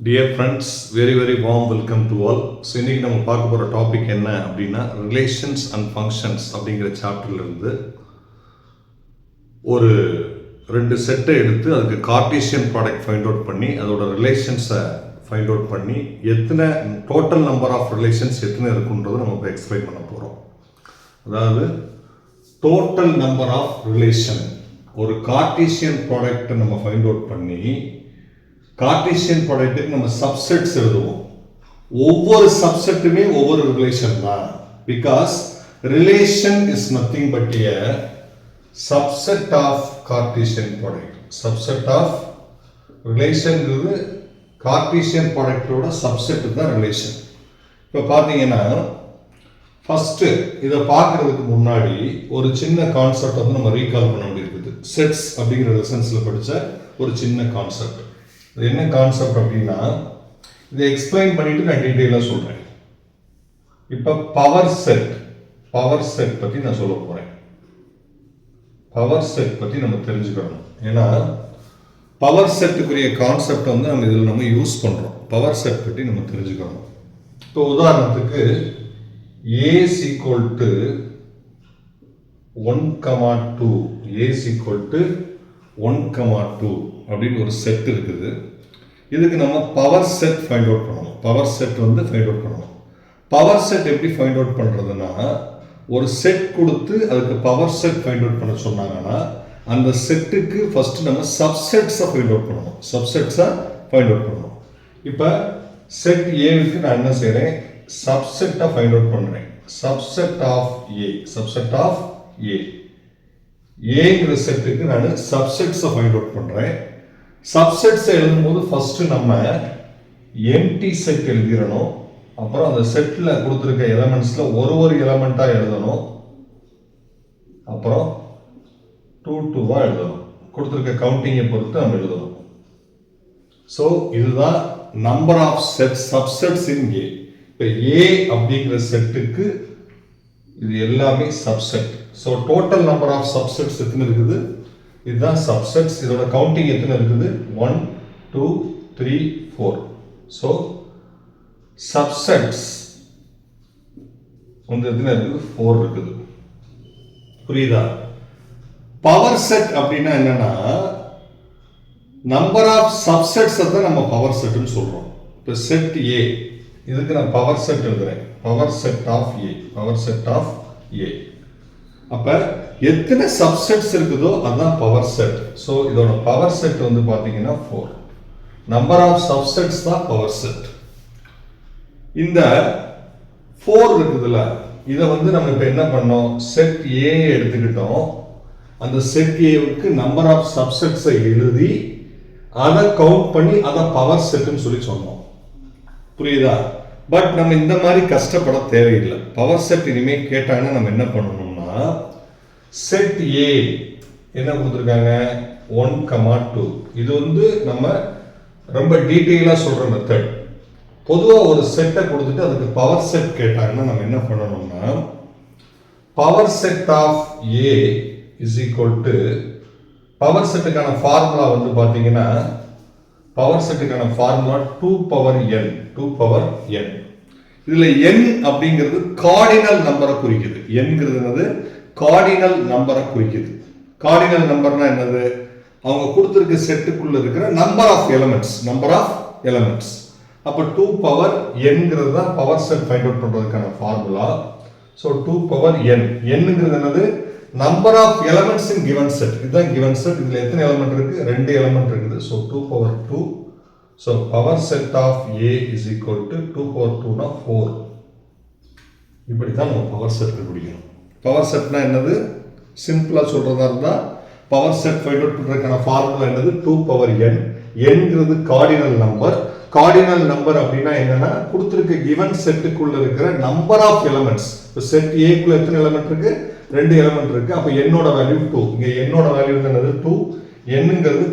Dear friends, very warm welcome to all. So இன்றைக்கி நம்ம பார்க்க போகிற டாபிக் என்ன அப்படின்னா ரிலேஷன்ஸ் அண்ட் ஃபங்க்ஷன்ஸ் அப்படிங்கிற சாப்டர்லேருந்து ஒரு 2 செட்டை எடுத்து அதுக்கு கார்ட்டீசியன் ப்ராடக்ட் ஃபைண்ட் அவுட் பண்ணி அதோட ரிலேஷன்ஸை ஃபைண்ட் அவுட் பண்ணி எத்தனை டோட்டல் நம்பர் ஆஃப் ரிலேஷன்ஸ் எத்தனை இருக்குன்றதை நம்ம இப்போ எக்ஸ்பிளைன் பண்ண போகிறோம். அதாவது டோட்டல் நம்பர் ஆஃப் ரிலேஷன் ஒரு கார்ட்டீசியன் ப்ராடக்டை நம்ம ஃபைண்ட் அவுட் பண்ணி கார்ட்டீசியன் ப்ராடக்ட்டுக்கு நம்ம சப்செட்ஸ் எழுதுவோம். ஒவ்வொரு சப்செட்டுமே ஒவ்வொரு ரிலேஷன் தான். Because relation is nothing but a subset of Cartesian product. Subset of ரிலேஷன்ங்கிறது கார்ட்டீசியன் ப்ராடக்டோட சப்செட் தான் ரிலேஷன். இப்போ பார்த்தீங்கன்னா ஃபஸ்ட்டு இதை பார்க்கறதுக்கு முன்னாடி ஒரு சின்ன கான்செப்ட் வந்து நம்ம ரீகால் பண்ண வேண்டியிருக்குது. செட்ஸ் அப்படிங்கிற லெசன்ஸில் படித்த ஒரு சின்ன கான்செப்ட். இது என்ன கான்செப்ட் அப்படின்னா இதை எக்ஸ்பிளைன் பண்ணிட்டு நான் டீட்டெயிலாக சொல்கிறேன். இப்போ பவர் செட் பற்றி நான் சொல்ல போகிறேன். பவர் செட் பற்றி நம்ம தெரிஞ்சுக்கணும். ஏன்னா பவர் செட்டுக்குரிய கான்செப்ட் வந்து நம்ம இதில் நம்ம யூஸ் பண்ணுறோம். பவர் செட் பற்றி நம்ம தெரிஞ்சுக்கணும். இப்போ உதாரணத்துக்கு A is equal to 1,2 A is equal to 1,2 அப்படின்னு ஒரு செட் இருக்குது. இதுக்கு நம்ம பவர் செட் ஃபைண்ட் அவுட் பண்ணணும். பவர் செட் வந்து ஃபைண்ட் அவுட் பண்ணணும். பவர் செட் எப்படி ஃபைண்ட் அவுட் பண்ணுறதுன்னா ஒரு செட் கொடுத்து அதுக்கு பவர் செட் ஃபைண்ட் அவுட் பண்ண சொன்னாங்கன்னா அந்த செட்டுக்கு ஃபர்ஸ்ட் நம்ம சப்செட்ஸை ஃபைண்ட் அவுட் பண்ணணும். சப்செட்ஸை ஃபைண்ட் அவுட் பண்ணணும். இப்போ செட் ஏவுக்கு நான் என்ன செய்கிறேன், சப்செட்டை ஃபைண்ட் அவுட் பண்ணுறேன். சப்செட் ஆஃப் ஏ ஏங்கிற செட்டுக்கு நான் சப்செட்ஸை ஃபைண்ட் அவுட் பண்ணுறேன். சப்செட்ஸை எழுதும்போது ஃபர்ஸ்ட் நம்ம எம்டி செட் எழுதிடணும். அப்புறம் அந்த செட்டில் கொடுத்துருக்க எலமெண்ட்ஸில் ஒரு எலமெண்ட்டாக எழுதணும். அப்புறம் 2 எழுதணும். கொடுத்துருக்க கவுண்டிங்கை பொறுத்து நம்ம எழுதணும். ஸோ இதுதான் number of set subsets in A. இப்போ ஏ அப்படிங்கிற செட்டுக்கு இது எல்லாமே subset. So total number of subsets எத்தனை இருக்குது, இதுதான் சப்செட்ஸ். இதோட கவுண்டிங் எத்தனை இருக்குது, 1 2 3 4. ஸோ சப்செட்ஸ் வந்து எத்தனை இருக்குது, 4 இருக்குது. புரியுதா? பவர் செட் அப்படின்னா என்னன்னா நம்பர் ஆஃப் சப்செட்ஸ் தான் நம்ம பவர் செட்னு சொல்றோம். இப்போ செட் ஏ இதுக்கு நான் பவர் செட் எழுதுறேன். Power set of A. Power set of A. அப்ப எத்தனை சப்செட்ஸ் இருக்குதோ அதுதான் பவர் செட். ஸோ இதோட பவர் செட் வந்து பாத்தீங்கன்னா 4. நம்பர் ஆஃப் சப்செட்ஸ் தான் பவர் செட். இந்த 4 இருக்குதுல்ல, இதை வந்து நம்ம இப்ப என்ன பண்ணோம், செட் ஏ எடுத்துக்கிட்டோம். அந்த செட் ஏவுக்கு நம்பர் ஆஃப் சப்செட்ஸை எழுதி அதை கவுண்ட் பண்ணி அதை பவர் செட்னு சொல்லி சொன்னோம். புரியுதா? பட் நம்ம இந்த மாதிரி கஷ்டப்பட தேவையில்லை. பவர் செட் இனிமேல் கேட்டாங்கன்னா நம்ம என்ன பண்ணணும்னா செட் ஏ என்ன கொடுத்துருக்காங்க, 1,2. இது வந்து நம்ம ரொம்ப டீட்டெயிலாக சொல்ற மெத்தட். பொதுவாக ஒரு செட்டை கொடுத்துட்டு அதுக்கு பவர் செட் கேட்டாங்கன்னா நம்ம என்ன பண்ணணும்னா power set of A is equal to power செட்டுக்கான ஃபார்முலா வந்து பார்த்தீங்கன்னா பவர் செட்டுக்கான ஃபார்முலா 2 பவர் n. இதுல n அப்படிங்கிறது கார்டினல் நம்பரை குறிக்குது. nங்கிறது என்னது, கார்டினல் நம்பரை குறிக்குது. கார்டினல் நம்பர்னா என்னது, அவங்க கொடுத்திருக்க செட்டுக்குள்ள இருக்கிற நம்பர் ஆஃப் எலிமெண்ட்ஸ். அப்ப 2 பவர் nங்கிறது தான் பவர் செட் ஃபைண்ட் அவுட் பண்றதுக்கான ஃபார்முலா. So 2 power n. nங்கிறது என்னது, number of elements in given set. இதுதான் கிவன் செட். இதுல எத்தனை எலிமெண்ட் இருக்கு, 2 எலிமெண்ட் இருக்குது. So 2 power 2. So power set of A is equal to 2 power 2னா 4. இப்படி தான் நம்ம பவர் செட் கண்டுபிடிக்கணும். பவர் செட்னா என்னது, சிம்பிளா சொல்றதா இருந்தா பவர் செட் ஃபைண்ட் அவுட் பண்றதுக்கான ஃபார்முலா என்னது, 2 பவர் n. nங்கிறது கார்டினல் நம்பர். கார்டினல் நம்பர் அப்படின்னா என்னன்னா கொடுத்திருக்க கிவன் செட்டுக்குள்ள இருக்கிற நம்பர் ஆஃப் எலிமெண்ட்ஸ். இப்போ செட் ஏக்குள்ள எத்தனை எலிமெண்ட் இருக்கு, 2 எலிமெண்ட் இருக்கு. அப்ப என்னோட வேல்யூ 2. இங்க என்னோட வேல்யூ என்னது, 2. என்னங்கிறது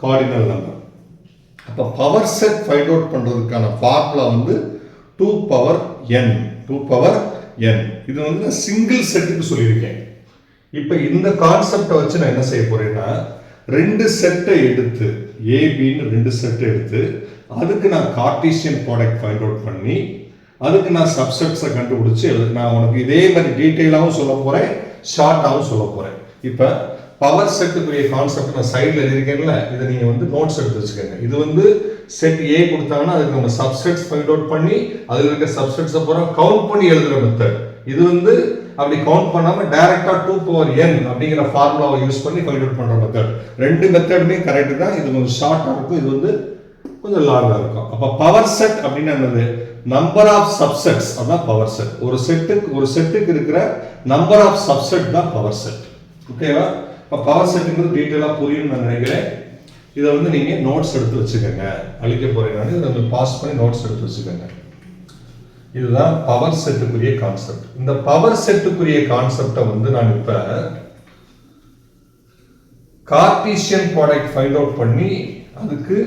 கார்டினல் நம்பர். அப்ப பவர் செட் ஃபைண்ட் அவுட் பண்றதுக்கான ஃபார்முலா வந்து 2 பவர் n. இது வந்து நான் சிங்கிள் செட்டுக்கு சொல்லியிருக்கேன். இப்ப இந்த கான்செப்டை வச்சு நான் என்ன செய்ய போறேன்னா 2 செட்டை எடுத்து ஏபின்னு 2 செட் எடுத்து அதுக்கு நான் கார்ட்டீசியன் ப்ராடக்ட் ஃபைண்ட் அவுட் பண்ணி அதுக்கு நான் சப்செட்ஸை கண்டுபிடிச்சு நான் உனக்கு இதே மாதிரி டீட்டெயிலாகவும் சொல்ல போகிறேன், ஷார்ட்டாகவும் சொல்ல போகிறேன். இப்போ பவர் செட்டுக்குரிய கான்செப்ட் நான் சைடில் எழுதியிருக்கேன்ல, இதை நீங்கள் வந்து நோட்ஸ் எடுத்து வச்சுக்கோங்க. இது வந்து செட் ஏ கொடுத்தாங்கன்னா அதுக்கு நம்ம சப்செட்ஸ் ஃபைண்ட் அவுட் பண்ணி அதில் இருக்க சப்செட்ஸை பூரா கவுண்ட் பண்ணி எழுதுகிற மெத்தட். இது வந்து அப்படி கவுண்ட் பண்ணாமல் டைரக்டா 2n அப்படிங்கிற ஃபார்முலாவை யூஸ் பண்ணி ஃபைண்ட் அவுட் பண்ணுற மெத்தட். ரெண்டு மெத்தடுமே கரெக்டு தான். இது கொஞ்சம் ஷார்ட்டாக இருக்கும், இது வந்து கொஞ்சம் லாங்காக இருக்கும். அப்போ பவர் செட் அப்படின்னு என்னது? நம்பர் ஆஃப் சப்செட்ஸ், அதான் பவர் செட். ஒரு செட்டுக்கு இருக்கிற நம்பர் ஆஃப் சப்செட் தான் பவர் செட். ஓகேவா? இப்போ பவர் செட்டுங்கிறது டீட்டெயிலாக புரியும்னு நான் நினைக்கிறேன். இதை வந்து நீங்கள் நோட்ஸ் எடுத்து வச்சுக்கோங்க. அழிக்க போறீங்க, இதை பாஸ் பண்ணி நோட்ஸ் எடுத்து வச்சுக்கோங்க. இதுதான் பவர் செட்டுக்குரிய கான்செப்ட். இந்த பவர் செட்டுக்குரிய கான்செப்டை வந்து நான் இப்ப கார்ட்டீசியன் ப்ராடக்ட் ஃபைண்ட் அவுட் பண்ணி அதுக்கு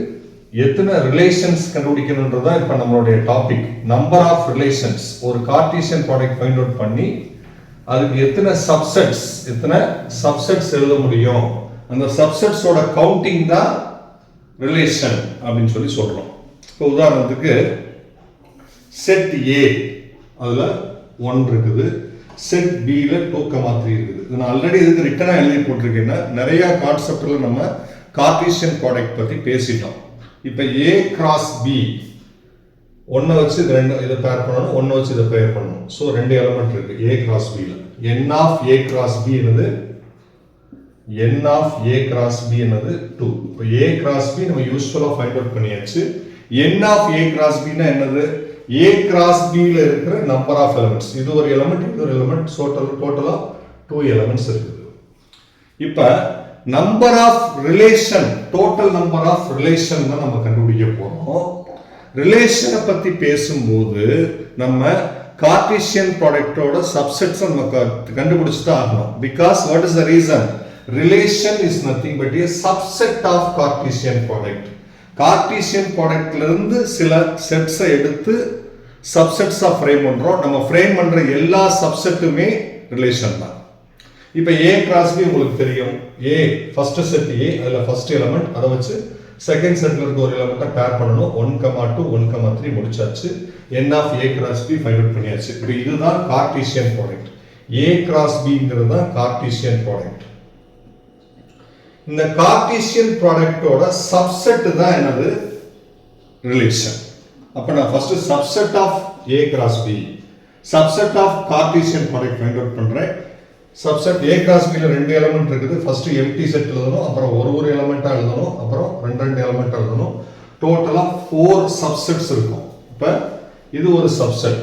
எத்தனை ரிலேஷன்ஸ் கண்டுபிடிக்கணும்ன்றதா இப்ப நம்மளுடைய டாபிக். Number of relations. ஒரு கார்ட்டீசியன் ப்ராடக்ட் ஃபைண்ட் அவுட் பண்ணி அதுக்கு எத்தனை சப்செட்ஸ் எழுத முடியும், அந்த சப்செட்ஸோட கவுண்டிங் தான் ரிலேஷன் அப்படின்னு சொல்லி சொல்றோம். இப்போ உதாரணத்துக்கு செட் ஏ அதுல 1 இருக்குது, செட் பில 2,3 இருக்குது. இது நான் ஆல்ரெடி இதுக்கு ரிட்டனா எழுதி போட்டிருக்கேன்னா நிறைய கான்செப்ட்ல நம்ம கார்ட்டீசியன் ப்ராடக்ட் பத்தி பேசிட்டோம். இப்போ ஏ கிராஸ் பி ஒன்னை வச்சு இதை பேர் பண்ணணும், ஒன்னை வச்சு இதை பேர் பண்ணணும். ஸோ 2 எலிமெண்ட் இருக்கு ஏ கிராஸ் பில. என் ஆஃப் ஏ கிராஸ் பி என்னது? என் ஆஃப் ஏ கிராஸ் பி என்னது? 2. இப்போ ஏ கிராஸ் பி நம்ம யூஸ்ஃபுல்லா ஃபைண்ட் அவுட் பண்ணியாச்சு. என் ஆஃப் ஏ கிராஸ் பின்னா என்னது? A cross B ல இருக்கிற நம்பர் ஆஃப் எலிமெண்ட்ஸ். இது ஒரு எலிமெண்ட், இது ஒரு எலிமெண்ட், டோட்டலா 2 எலிமெண்ட்ஸ் இருக்குது. இப்ப number of relation, total number of relation தான் நம்ம கண்டுபிடிக்க போறோம். ரிலேஷனை பத்தி பேசும்போது நம்ம கார்ட்டீசியன் ப்ராடக்டோட சப்செட்ஸ் நம்ம கண்டுபிடிச்சு தான் ஆகணும். Because what is the reason? Relation is nothing but a subset of Cartesian product. Cartesian ப்ராடக்ட்ல இருந்து சில செட்ஸை எடுத்து சப்செட்ஸா ஃப்ரேம் பண்றோம். நம்ம ஃப்ரேம் பண்ற எல்லா சப்செட்டுமே ரிலேஷன் தான். இப்போ ஏ கிராஸ் பி உங்களுக்கு தெரியும். ஏ ஃபர்ஸ்ட் செட் ஏ, அதுல ஃபர்ஸ்ட் எலிமெண்ட், அதை வச்சு செகண்ட் செட்ல இருக்க ஒரு எலிமெண்ட்டை பேர் பண்ணணும். 1,2 1,3 முடிச்சாச்சு. N of A cross B find out பண்ணியாச்சு. இப்போ இதுதான் கார்ட்டீசியன் ப்ராடக்ட். ஏ கிராஸ் பிங்கிறது தான் கார்ட்டீசியன் ப்ராடக்ட். இந்த கார்ட்டீசியன் ப்ராடக்டோட சப்செட் தான் என்னது? ரிலேஷன். அப்ப நான் first subset of A cross B, subset of Cartesian product find out பண்றேன். சப்செட் ஏ கிராஸ் பில 2 எலிமெண்ட் இருக்குது. ஃபர்ஸ்ட் எம்டி செட் எழுதணும், அப்புறம் ஒரு எலிமெண்டா எழுதணும், அப்புறம் 2 எலிமெண்ட் எழுதணும். டோட்டலா 4 சப்செட்ஸ் இருக்கும். இப்ப இது ஒரு சப்செட்,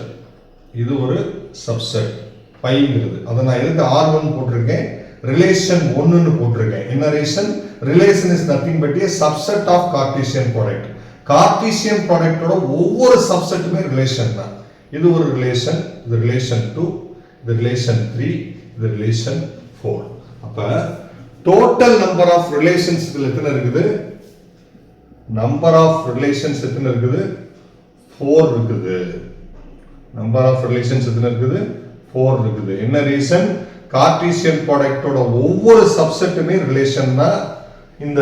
இது ஒரு சப்செட் பைங்கிறது. அதை நான் எதுக்கு R1 போட்டிருக்கேன்? ரிலேஷன் 1ன்னு போட்டிருக்கேன். என்ன relation? Relation is nothing but a subset of Cartesian product. Cartesian ப்ராடக்ட்டோட ஒவ்வொரு சப்செட்டுமே ரிலேஷன் தான். இது ஒரு ரிலேஷன், இது ரிலேஷன் 2, இது ரிலேஷன் 3, இது ரிலேஷன் 4. அப்ப டோட்டல் நம்பர் ஆஃப் ரிலேஷன்ஸ் இதுல எத்தனை இருக்குது? நம்பர் ஆஃப் ரிலேஷன்ஸ் எத்தனை இருக்குது? 4 இருக்குது. நம்பர் ஆஃப் ரிலேஷன்ஸ் எத்தனை இருக்குது? 4 இருக்குது. என்ன ரீசன்? கார்ட்டீசியன் ப்ராடக்ட்டோட ஒவ்வொரு சப்செட்டுமே ரிலேஷன் தான். இந்த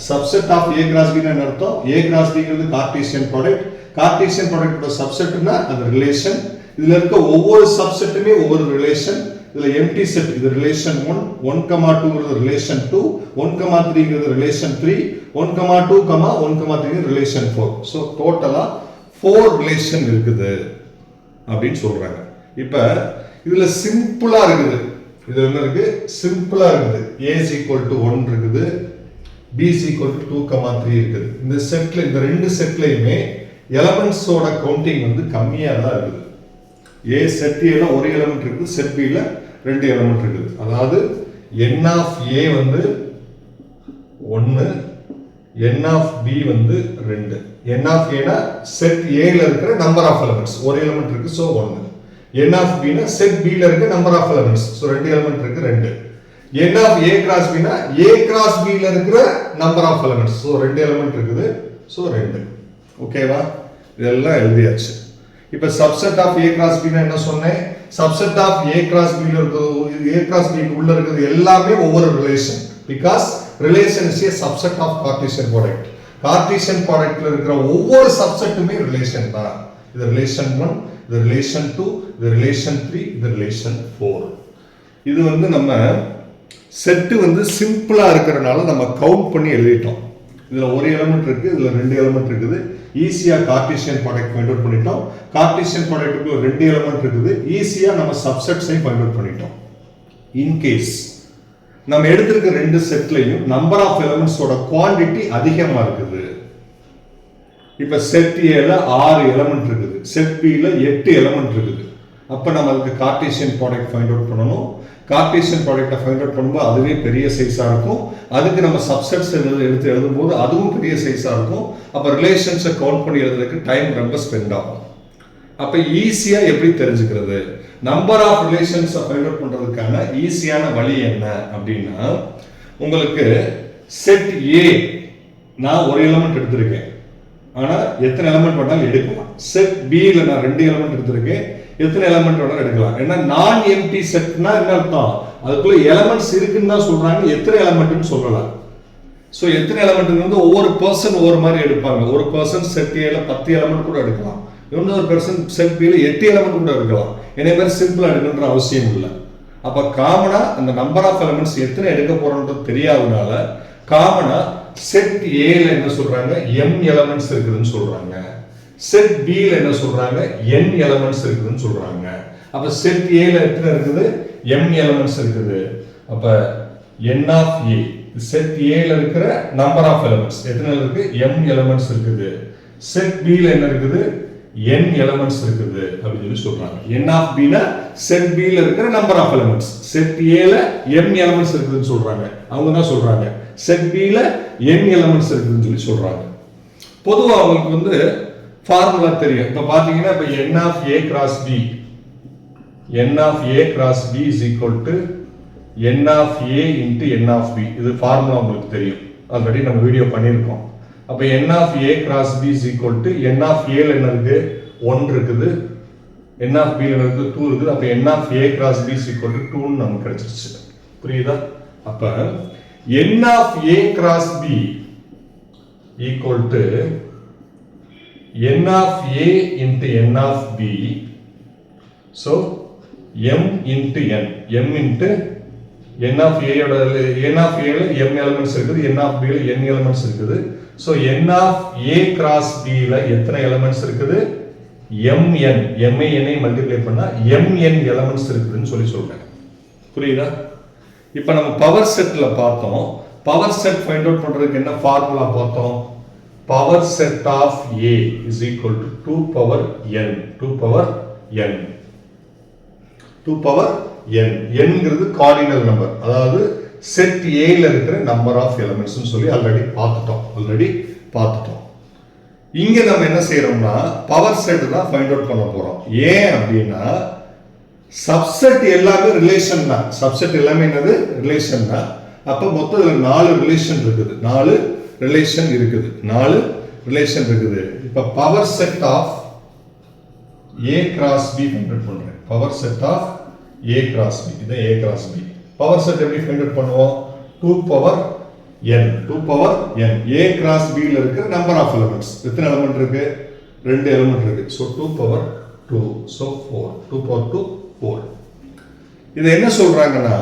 subset of A cross B ன்னு அர்த்தம். ஏ கிராஸ் பிங்கிறது கார்ட்டீசியன் ப்ராடக்ட். கார்ட்டீசியன் ப்ராடக்ட்டோட சப்செட்னா அது ரிலேஷன். இதுல இருக்க ஒவ்வொரு சப்செட்டுமே ஒவ்வொரு ரிலேஷன். இதுல எம்டி செட் இது ரிலேஷன் 1, 1,2ங்கிறது ரிலேஷன் 2, 1,3ங்கிறது ரிலேஷன் 3, 1,2, 1,3 ரிலேஷன் 4. ஸோ டோட்டலா 4 ரிலேஷன் இருக்குது அப்படின்னு சொல்றாங்க. இப்ப இதுல சிம்பிளா இருக்குது. இது என்ன இருக்கு? சிம்பிளா இருக்குது. a is equal to 1 இருக்குது, b is equal to 2,3 இருக்குது. இந்த செட்ல, இந்த ரெண்டு செட்லயுமே எலிமெண்ட்ஸோட கவுண்டிங் வந்து கம்மியா தான் இருக்குது. a செட் a ல ஒரு எலிமெண்ட் இருக்குது, செட் b ல 2 எலிமெண்ட் இருக்குது. அதாவது n of a வந்து 1, n of b வந்து 2. n of a னா செட் a ல இருக்கிற நம்பர் ஆஃப் எலிமெண்ட்ஸ், ஒரு எலிமெண்ட் இருக்கு, சோ 1. n of b னா செட் b ல இருக்க number of elements, so 2 element இருக்கு, 2. n of a cross b னா a cross b ல இருக்கிற number of elements, so 2 element இருக்குது, சோ 2. ஓகேவா? இதெல்லாம் எழுதியாச்சு. இப்போ subset of a cross b னா என்ன சொன்னேன்? Subset of a cross b ல இருக்கிறது, a cross b உள்ள இருக்கிறது எல்லாமே ஒவ்வொரு relation. Because relation is a subset of Cartesian product. Cartesian ப்ராடக்ட்ல இருக்கிற ஒவ்வொரு சப்செட்டுமே ரிலேஷன் தான். இது ரிலேஷன் 1, இது ரிலேஷன் 2, இது ரிலேஷன் 3, இது ரிலேஷன் 4. இது வந்து நம்ம செட் வந்து சிம்பிளா இருக்கிறனால நம்ம கவுண்ட் பண்ணி எழுதிட்டோம். இதுல ஒரு எலிமெண்ட் இருக்கு, இதுல ரெண்டு எலிமெண்ட் இருக்குது. ஈஸியா கார்ட்டீசியன் ப்ராடக்ட் ஃபைண்ட் அவுட் பண்ணிட்டோம். கார்ட்டீசியன் ப்ராடக்ட்டுக்குள்ள ரெண்டு எலிமெண்ட் இருக்குது. ஈஸியா நம்ம சப்செட்ஸையும் ஃபைண்ட் அவுட் பண்ணிட்டோம். இன் கேஸ் நம்ம எடுத்திருக்க ரெண்டு செட்லயும் நம்பர் ஆஃப் எலிமெண்ட்ஸோட குவாண்டிட்டி அதிகமா இருக்குது. இப்ப செட் ஏல 6 எலிமெண்ட் இருக்குது, செட் பில 8 எலிமெண்ட் இருக்குது. அப்ப நம்ம அதுக்கு கார்ட்டீசியன் ப்ராடக்ட் ஃபைண்ட் அவுட் பண்ணணும். கார்ட்டீசியன் ப்ராடக்ட்டை ஃபைண்ட் அவுட் பண்ணும்போது அதுவே பெரிய சைஸா இருக்கும். அதுக்கு நம்ம சப்செட்ஸ் எடுத்து எழுதும்போது அதுவும் பெரிய சைஸா இருக்கும். அப்ப ரிலேஷன்ஸை கவுண்ட் பண்ணி எழுதுறதுக்கு டைம் ரொம்ப ஸ்பெண்ட் ஆகும். அப்ப ஈஸியா எப்படி தெரிஞ்சுக்கிறது? நம்பர் ஆஃப் ரிலேஷன்ஸை ஃபைண்ட் அவுட் பண்றதுக்கான ஈஸியான வழி என்ன அப்படின்னா, உங்களுக்கு செட் ஏ நான் ஒரு எலிமெண்ட் எடுத்திருக்கேன், ஆனா எத்தனை எலிமெண்ட் வேணாலும் எடுக்கலாம். செட் பில நான் ரெண்டு எலிமெண்ட் எடுத்திருக்கேன், எத்தனை எலிமெண்ட் வேணாலும் எடுக்கலாம். ஏன்னா நான் எம்டி செட்னா என்ன அர்த்தம்? அதுக்குள்ள எலிமெண்ட்ஸ் இருக்குன்னு தான் சொல்றாங்க, எத்தனை எலிமெண்ட்னு சொல்லலாம். ஸோ எத்தனை எலிமெண்ட் வந்து ஒவ்வொரு பர்சன் ஒவ்வொரு மாதிரி எடுப்பாங்க. ஒரு பர்சன் செட் ஏல 10 எலிமெண்ட் கூட எடுக்கலாம், இன்னொரு பர்சன் செட் பில 8 எலிமெண்ட் கூட எடுக்கலாம். என்ன மாதிரி சிம்பிளா எடுக்கணுன்ற அவசியம் இல்லை. அப்ப காமனா அந்த நம்பர் ஆஃப் எலிமெண்ட்ஸ் எத்தனை எடுக்க போறோம்ன்றது தெரியாதனால காமனா செட் ஏல என்ன சொல்றாங்க, m எலிமெண்ட்ஸ் இருக்குதுன்னு சொல்றாங்க. செட் பில என்ன சொல்றாங்க, n எலிமெண்ட்ஸ் இருக்குதுன்னு சொல்றாங்க. அப்ப செட் ஏல எத்தனை இருக்குது, m எலிமெண்ட்ஸ் இருக்குது. அப்ப n ஆஃப் a செட் ஏல இருக்கிற நம்பர் ஆஃப் எலிமெண்ட்ஸ் எத்தனை இருக்கு, m எலிமெண்ட்ஸ் இருக்குது. செட் பில என்ன இருக்குது, n எலிமெண்ட்ஸ் இருக்குது அப்படின்னு சொல்றாங்க. n ஆஃப் b னா செட் b ல இருக்கிற number of elements, set a ல m எலிமெண்ட்ஸ் இருக்குதுன்னு சொல்றாங்க. அவங்க தான் சொல்றாங்க செட் b ல n எலிமெண்ட்ஸ் இருக்குதுன்னு சொல்லி சொல்றாங்க. பொதுவா உங்களுக்கு வந்து ஃபார்முலா தெரியும். இப்ப பாத்தீங்கன்னா இப்ப n of a cross b, n of a cross b is equal to n of a into n of b. இது ஃபார்முலா உங்களுக்கு தெரியும், ஆல்ரெடி நம்ம வீடியோ பண்ணியிருக்கோம். அப்ப n of a cross b is equal to n of a ல என்ன இருக்கு, 1 இருக்குது, n ஆஃப் b ல இருக்கு 2 இருக்குது. அப்ப n of a cross b is equal to 2 ன்னு நமக்கு கிடைச்சிருச்சு. புரியுதா? அப்ப n of a cross b equal to n of a into n of b. so m into n, m into n of a யோட n of a ல m elements இருக்குது, n of b ல n elements இருக்குது. so n of a cross b ல எத்தனை elements இருக்குது, mn, m ஐ n ஐ மல்டிப்ளை பண்ணா mn எலிமெண்ட்ஸ் இருக்குதுன்னு சொல்லி சொல்றேன். புரியுதா? இப்போ நம்ம பவர் செட்ல பார்த்தோம். பவர் செட் ஃபைண்ட் அவுட் பண்றதுக்கு என்ன ஃபார்முலா பார்த்தோம்? Power set of a is equal to 2 power n, 2 power n, 2 power n. nங்கிறது கார்டினல் நம்பர், அதாவது செட் a ல இருக்கிற நம்பர் ஆஃப் எலிமெண்ட்ஸ்னு சொல்லி ஆல்ரெடி பார்த்துட்டோம். இங்க நம்ம என்ன செய்யறோம்னா பவர் செட் தான் ஃபைண்ட் அவுட் பண்ண போறோம். ஏன் அப்படின்னா சப்செட் எல்லாமே ரிலேஷன் தான். சப்செட் எல்லாமே என்னது, ரிலேஷன் தான். அப்ப மொத்தம் 4 ரிலேஷன் இருக்குது, 4 ரிலேஷன் இருக்குது. இப்ப power set of a cross b find out பண்றேன். Power set of a cross b, இது a cross b. Power set எப்படி ஃபைண்ட் அவுட் பண்ணுவோம், 2 power n, 2 power n. a cross b ல இருக்கிற நம்பர் ஆஃப் எலிமெண்ட்ஸ் எத்தனை element இருக்கு, 2 element இருக்கு. so 2 power 2, so 4, 2 power 2 4. இது என்ன சொல்றாங்கன்னா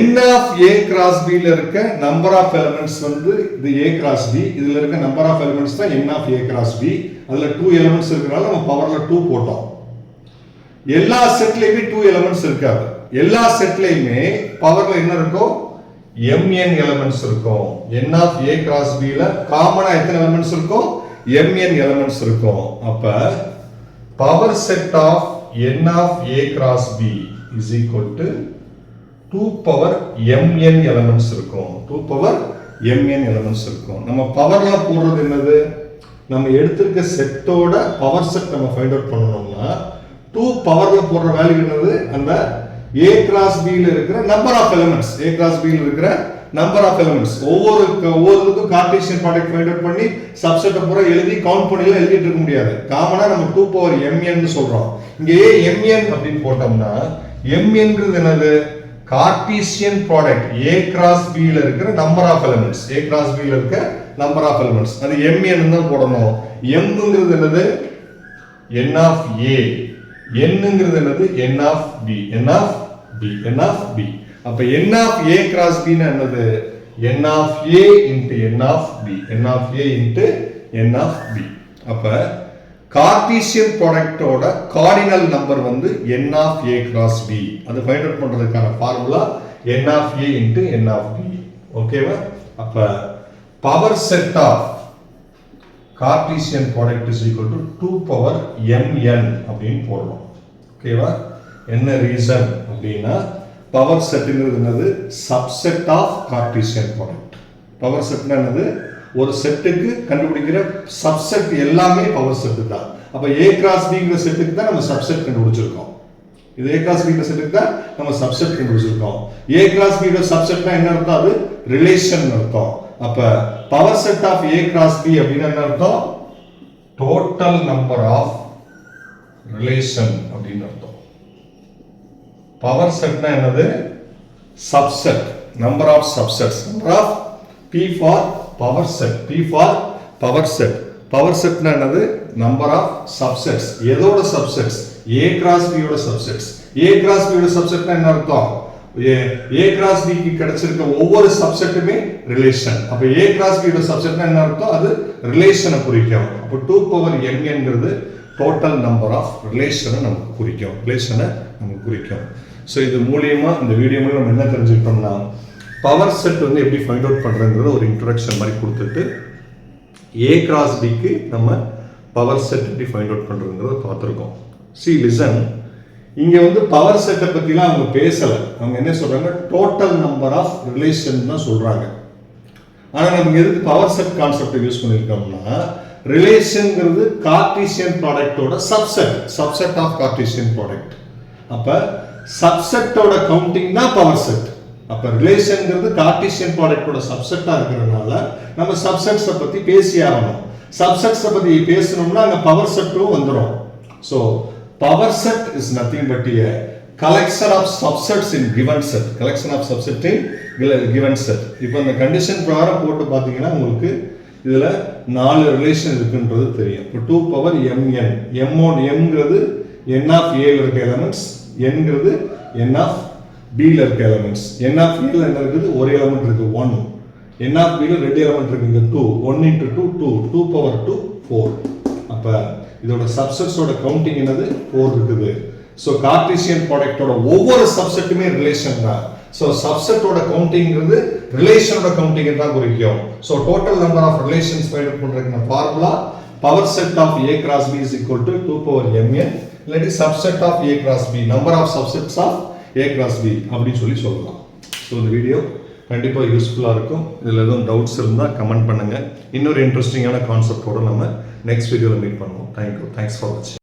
n of a cross b ல இருக்க நம்பர் ஆஃப் எலிமெண்ட்ஸ் வந்து இது a கிராஸ் b, இதுல இருக்க நம்பர் ஆஃப் எலிமெண்ட்ஸ் தான் n of a cross b. அதுல 2 எலிமெண்ட்ஸ் இருக்கனால நம்ம பவர்ல 2 போட்டோம். எல்லா செட்லயுமே 2 எலிமெண்ட்ஸ் இருக்காது. எல்லா செட்லயுமே பவர்ல என்ன இருக்கும், mn எலிமெண்ட்ஸ் இருக்கும். n of a cross b ல காமனா எத்தனை எலிமெண்ட்ஸ் இருக்கும், mn எலிமெண்ட்ஸ் இருக்கும். அப்ப power set of n of a cross b is equal to 2 power mn elements இருக்கும். 2 பவர் mn எலிமெண்ட்ஸ் இருக்கும். நம்ம பவர்ல போடுறது என்னது, நம்ம எடுத்திருக்க செட்டோட பவர் செட் நம்ம ஃபைண்ட் அவுட் பண்ணணும்னா 2 பவர்ல போடுற வேல்யூ என்னது, அந்த a கிராஸ் b ல இருக்கிற number of elements, a cross b ல இருக்கிற நம்பர் ஆஃப் எலிமெண்ட்ஸ். ஒவ்வொருக்கும் கார்ட்டீசியன் ப்ராடக்ட் ஃபைண்ட் அவுட் பண்ணி சப்செட்டை பூரா எழுதி கவுண்ட் பண்ணி எழுதிட்டு இருக்க முடியாது. காமனா நம்ம 2 பவர் mn னு சொல்றோம். இங்க mn அப்படின்னு போட்டோம்னா mnங்கிறது என்னது, Cartesian product A cross B ல இருக்கிற number of elements A cross B ல இருக்க நம்பர் ஆஃப் எலிமெண்ட்ஸ் அது mn தான் போடணும். mங்கிறது என்னது n of A, nங்கிறது என்னது n of B, n of B. அப்ப n of A cross B னா என்னது n of A into n of B, n of A into n of B. அப்ப Cartesian ப்ராடக்ட்டோட கார்டினல் நம்பர் வந்து n of A cross B. அது find out பண்றதுக்கான formula n of A into n of B. ஓகேவா? அப்ப power set of Cartesian product is equal to 2 power mn அப்படின்னு போடுறோம். ஓகேவா? என்ன ரீசன் அப்படின்னா பவர் செட்ங்கிறது என்னது subset of Cartesian product. Power செட்னா என்னது ஒரு செட்டுக்கு கண்டுபிடிக்கிற சப்செட் எல்லாமே பவர் செட் தான். அப்ப A cross B ங்கிற செட்டுக்கு தான் நம்ம சப்செட் கண்டுபிடிச்சிருக்கோம். இது A cross B ங்கிற செட்டுக்கு தான் நம்ம சப்செட் கண்டுபிடிச்சிருக்கோம். A cross B ங்கிற சப்செட்னா என்ன அர்த்தம்? அது ரிலேஷன் அர்த்தம். அப்ப power set of A cross B அப்படின்னா என்ன அர்த்தம்? டோட்டல் நம்பர் ஆஃப் ரிலேஷன் அப்படின்னு அர்த்தம். பவர் செட்னா என்னது subset, number of subsets, number of P for power set, P for power set. Power செட்னா என்னது நம்பர் ஆஃப் சப்செட்ஸ். எதோட சப்செட்ஸ்? A cross B யோட சப்செட்ஸ். A cross B யோட சப்செட்னா என்ன அர்த்தம்? A cross B க்கு கிடைச்சிருக்க ஒவ்வொரு சப்செட்டுமே ரிலேஷன். அப்ப A cross B யோட சப்செட்னா என்ன அர்த்தம்? அது ரிலேஷனை குறிக்கும். அப்ப 2 power n ங்கிறது டோட்டல் நம்பர் ஆஃப் ரிலேஷனை நமக்கு குறிக்கும். ரிலேஷனை நமக்கு குறிக்கும். ஸோ இது மூலியமா இந்த வீடியோ மூலம் நம்ம என்ன தெரிஞ்சுக்கிட்டோம்னா பவர் செட் வந்து எப்படி ஃபைண்ட் அவுட் பண்றதுங்கிறத ஒரு இன்ட்ரோடக்ஷன் மாதிரி கொடுத்துட்டு A cross B க்கு நம்ம பவர் செட் எப்படி ஃபைண்ட் அவுட் பண்றதுங்கிறத பார்த்துருக்கோம். See listen, இங்க வந்து பவர் செட்டை பத்திலாம் அவங்க பேசல. அவங்க என்ன சொல்றாங்க டோட்டல் நம்பர் ஆஃப் ரிலேஷன் தான் சொல்றாங்க. ஆனா நம்ம எதுக்கு பவர் செட் கான்செப்ட் யூஸ் பண்ணிருக்கோம்னா ரிலேஷன்ங்கிறது கார்ட்டீசியன் ப்ராடக்ட்டோட சப்செட் ஆஃப் கார்ட்டீசியன் ப்ராடக்ட். அப்ப சப்செட்டோட கவுண்டிங் தான் பவர் செட். அப்ப ரிலேஷன்ங்கிறது கார்ட்டீசியன் ப்ராடக்ட்டோட சப்செட்டா இருக்கிறதுனால நம்ம சப்செட்ஸை பத்தி பேசி ஆகணும். சப்செட்ஸை பத்தி பேசணும்னா அங்க பவர் செட்டும் வந்துடும். So power set is nothing but a collection of subsets in given set, collection of subset in given set. இப்போ இந்த கண்டிஷன் பிரகாரம் போட்டு பார்த்தீங்கன்னா உங்களுக்கு இதுல 4 ரிலேஷன் இருக்குன்றது தெரியும். இப்போ 2 power mn, mங்கிறது n of A ல இருக்க எலிமெண்ட்ஸ், nங்கிறது n of B ல இருக்க எலிமெண்ட்ஸ். n of A ல என்ன இருக்குது? ஒரு எலிமெண்ட் இருக்கு 1. n of B ல ரெண்டு எலிமெண்ட் இருக்கு இங்க 2. 1 into 2 2, 2 power 2 4. அப்ப இதோட சப்செட்ஸோட கவுண்டிங் என்னது 4 இருக்குது. சோ கார்ட்டீசியன் ப்ராடக்ட்டோட ஒவ்வொரு சப்செட்டுமே ரிலேஷன் தான். சோ சப்செட்டோட கவுண்டிங்கிறது ரிலேஷனோட கவுண்டிங் தான் குறிக்கும். So total number of relations find out பண்றதுக்கான formula power set of A cross B is equal to 2 power mn இல்லாட்டி subset of A cross B, number of subsets of A cross B அப்படின்னு சொல்லலாம். So இந்த video கண்டிப்பாக யூஸ்ஃபுல்லாக இருக்கும். இதில் எதுவும் டவுட்ஸ் இருந்தால் கமெண்ட் பண்ணுங்கள். இன்னொரு இன்ட்ரெஸ்டிங்கான கான்செப்டோட நம்ம நெக்ஸ்ட் வீடியோவில் மீட் பண்ணுவோம். தேங்க்யூ. தேங்க்ஸ் ஃபார் வாட்சிங்.